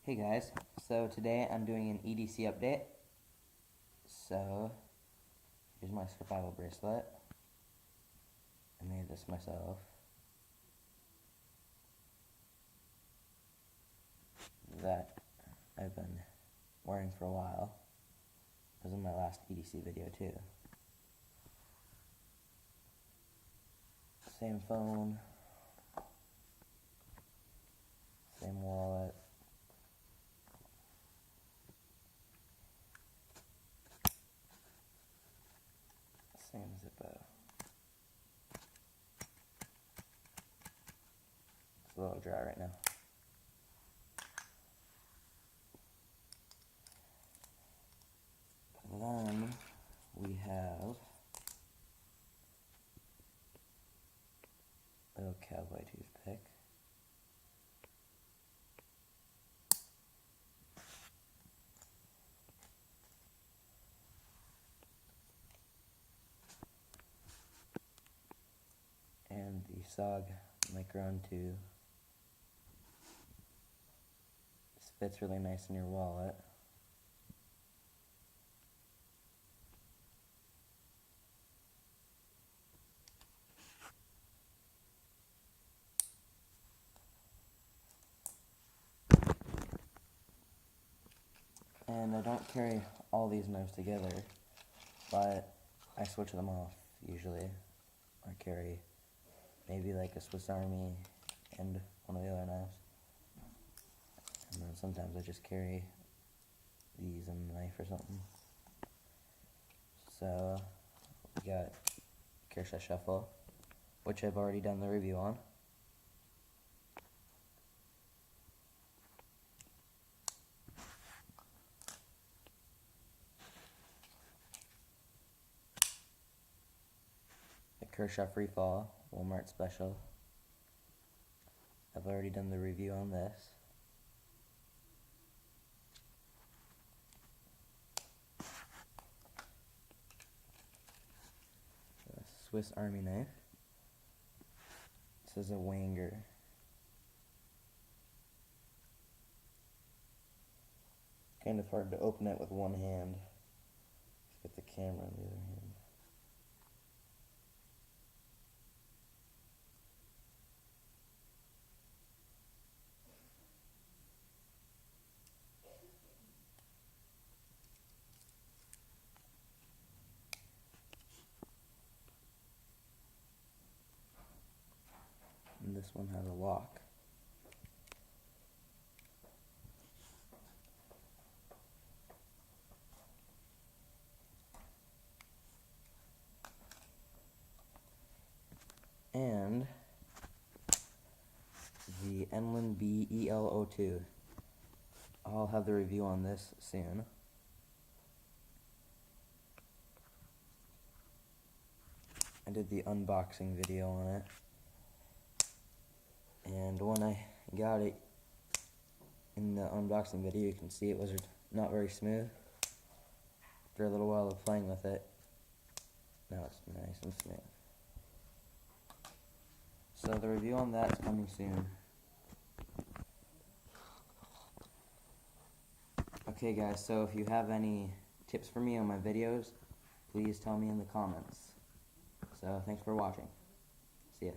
Hey guys, so today I'm doing an EDC update. So, here's my survival bracelet. I made this myself. That I've been wearing for a while. It was in my last EDC video too. Same phone, same wallet. Same Zippo. It's a little dry right now. And then we have a little cowboy toothpick. And the SOG Micron 2. This fits really nice in your wallet. And I don't carry all these knives together, but I switch them off usually. I carry maybe like a Swiss Army and one of the other knives. And then sometimes I just carry these and a knife or something. So we got Kärcher Shuffle, which I've already done the review on. The Kershaw Freefall Walmart Special. I've already done the review on this. A Swiss Army knife. This is a Wenger. Kind of hard to open it with one hand. Let's get the camera on the other hand. And this one has a lock. And the Enlin BEL02. I'll have the review on this soon. I did the unboxing video on it. And when I got it in the unboxing video, you can see it was not very smooth. After a little while of playing with it, now it's nice and smooth. So the review on that is coming soon. Okay guys, so if you have any tips for me on my videos, please tell me in the comments. So thanks for watching. See ya.